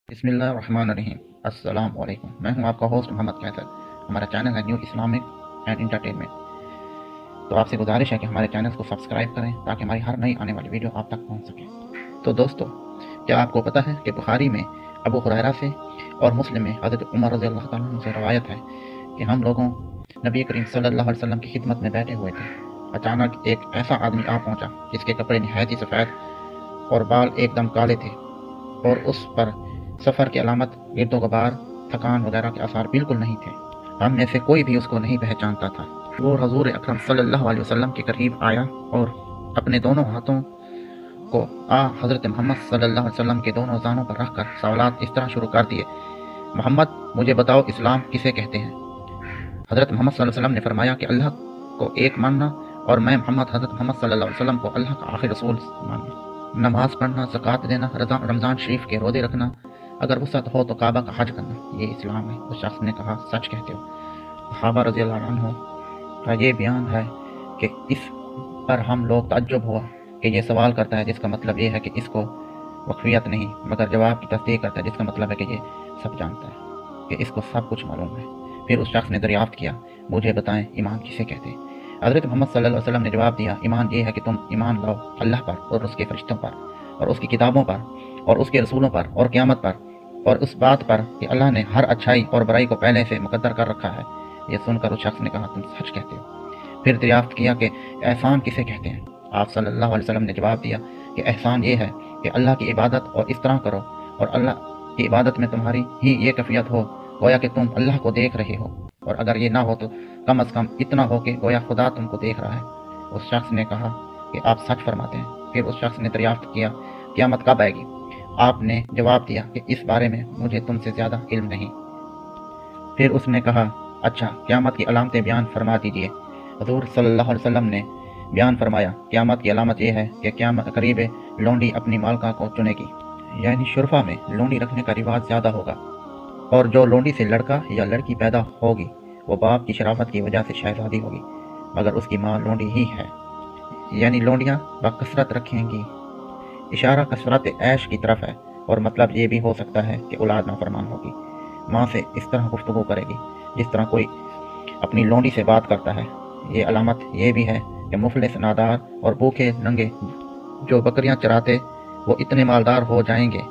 बिस्मिल्लाहिर्रहमानिर्रहीम। अस्सलाम वालेकुम। मैं हूं आपका होस्ट मोहम्मद कैसर। हमारा चैनल है न्यू इस्लामिक एंड इंटरटेनमेंट। तो आपसे गुजारिश है कि हमारे चैनल को सब्सक्राइब करें ताकि हमारी हर नई आने वाली वीडियो आप तक पहुंच सके। तो दोस्तों, क्या आपको पता है कि बुखारी में अबू हुरैरा से और मुस्लिम में हज़रत उमर रज़ियल्लाहु ताला अन्हु से रवायत है कि हम लोगों नबी करीम सल्लल्लाहु अलैहि वसल्लम की खिदमत में बैठे हुए थे। अचानक एक ऐसा आदमी आ पहुंचा जिसके कपड़े निहायत ही सफ़ेद और बाल एकदम काले थे और उस पर सफ़र की अलामत, गिरदो गुबार, थकान वगैरह के आसार बिल्कुल नहीं थे। हम में से कोई भी उसको नहीं पहचानता था। वो हजूर अकरम सल्लल्लाहु अलैहि वसल्लम के करीब आया और अपने दोनों हाथों को हज़रत मोहम्मद सल्लल्लाहु अलैहि वसल्लम के दोनों ज़ानों पर रखकर सवालात इस तरह शुरू कर दिए। मोहम्मद, मुझे बताओ इस्लाम किसे कहते हैं? हज़रत मोहम्मद सल्लल्लाहु अलैहि वसल्लम ने फरमाया कि अल्लाह को एक मानना और मैं हज़रत मोहम्मद सल्लल्लाहु अलैहि वसल्लम को अल्लाह का आखिरी रसूल मानना। नमाज पढ़ना, ज़कात देना, रमज़ान शरीफ के रोज़े रखना, अगर वसअत हो तो काबा का हज करना, ये इस्लाम है। उस शख्स ने कहा, सच कहते हो। सहाबा रज़ियल्लाहु अन्हुम का ये बयान है कि इस पर हम लोग ताज्जुब हुआ कि ये सवाल करता है जिसका मतलब ये है कि इसको वक्फियत नहीं मगर जवाब की तस्दीक करता है, जिसका मतलब है कि ये सब जानता है, कि इसको सब कुछ मालूम है। फिर उस शख्स ने दरियाफ्त किया, मुझे बताएं ईमान किसे कहते हैं? हज़रत मोहम्मद सल्लल्लाहु अलैहि वसल्लम ने जवाब दिया, ईमान ये है कि तुम ईमान लाओ अल्लाह पर और उसके फरिश्तों पर और उसकी किताबों पर और उसके रसूलों पर और क़यामत पर और उस बात पर कि अल्लाह ने हर अच्छाई और बुराई को पहले से मुकद्दर कर रखा है। यह सुनकर उस शख्स ने कहा, तुम सच कहते हो। फिर दरियाफ्त किया कि एहसान किसे कहते हैं? आप सल्लल्लाहु अलैहि वसल्लम ने जवाब दिया कि एहसान ये है कि अल्लाह की इबादत और इस तरह करो और अल्लाह की इबादत में तुम्हारी ही ये कैफियत हो गोया कि तुम अल्लाह को देख रहे हो, और अगर ये ना हो तो कम अज़ कम इतना हो कि गोया खुदा तुमको देख रहा है। उस शख्स ने कहा कि आप सच फरमाते हैं। फिर उस शख्स ने दरियाफ्त किया, क़यामत कब आएगी? आपने जवाब दिया कि इस बारे में मुझे तुमसे ज़्यादा इल्म नहीं। फिर उसने कहा, अच्छा, क़यामत की अलामतें बयान फरमा दीजिए। हज़ूर सल्लल्लाहु अलैहि वसल्लम ने बयान फरमाया, क़यामत की अलामत यह है कि क़यामत करीब लोंडी अपनी मालका को चुनेगी, यानी शुरफा में लोंडी रखने का रिवाज ज़्यादा होगा, और जो लोंडी से लड़का या लड़की पैदा होगी वो बाप की शराफत की वजह से शहजादी होगी, मगर उसकी माँ लोंडी ही है, यानी लोंडियाँ बकसरत रखेंगी। इशारा कसरत ऐश की तरफ है, और मतलब ये भी हो सकता है कि औलाद नाफरमान होगी, माँ से इस तरह गुफ्तगू करेगी जिस तरह कोई अपनी लोंडी से बात करता है। ये अलामत ये भी है कि मुफलिस, नादार और भूखे नंगे जो बकरियां चराते वो इतने मालदार हो जाएंगे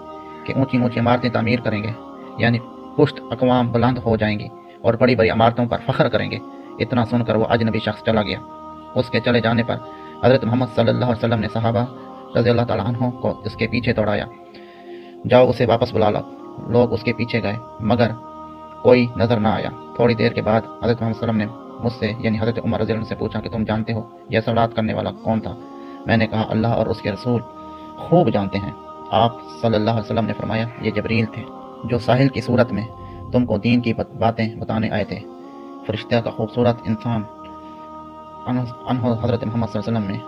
कि ऊंची ऊंची इमारतें तामीर करेंगे, यानी पुश्त अकवाम बुलंद हो जाएंगी और बड़ी बड़ी इमारतों पर फख्र करेंगे। इतना सुनकर वो अजनबी शख्स चला गया। उसके चले जाने पर हज़रत मोहम्मद सल्लल्लाहु अलैहि वसल्लम ने सहाबा रज़ियल्लाहु ताला अन्हुम को उसके पीछे दौड़ाया, जाओ उसे वापस बुला लाओ। लोग उसके पीछे गए मगर कोई नज़र ना आया। थोड़ी देर के बाद हज़रत मोहम्मद सल्लल्लाहु अलैहि वसल्लम ने मुझसे यानी हज़रत उमर रज़ियल्लाहु अन्हु से पूछा कि तुम जानते हो यह सवालात करने वाला कौन था? मैंने कहा, अल्लाह और उसके रसूल खूब जानते हैं। आप सल्लल्लाहु अलैहि वसल्लम ने फरमाया, ये जबरील थे जो साहिल की सूरत में तुमको दीन की बातें बताने आए थे। फरिश्ता का खूबसूरत इंसान हज़रत मोहम्मद सल्लल्लाहु अलैहि वसल्लम ने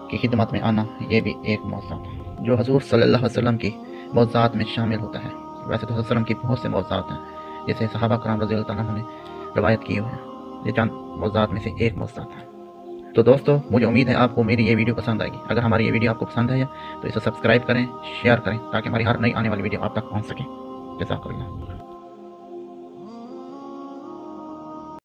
की खिदमत में आना, ये भी एक मौज़ा था जो हजूर सल्लल्लाहु अलैहि वसल्लम की मौज़ात में शामिल होता है। वैसे तो हज़रत वसल्लम की बहुत से मौज़ात हैं, जैसे सहाबा कराम रज़ियल्लाहु ताला अन्हुम ने रवायत की हुई है। ये चंद मौज़ात में से एक मौज़ा था। तो दोस्तों, मुझे उम्मीद है आपको मेरी ये वीडियो पसंद आएगी। अगर हमारी ये वीडियो आपको पसंद है तो इसे सब्सक्राइब करें, शेयर करें ताकि हमारी हर नई आने वाली वीडियो आप तक पहुँच सके। जज़ाकल्लाह।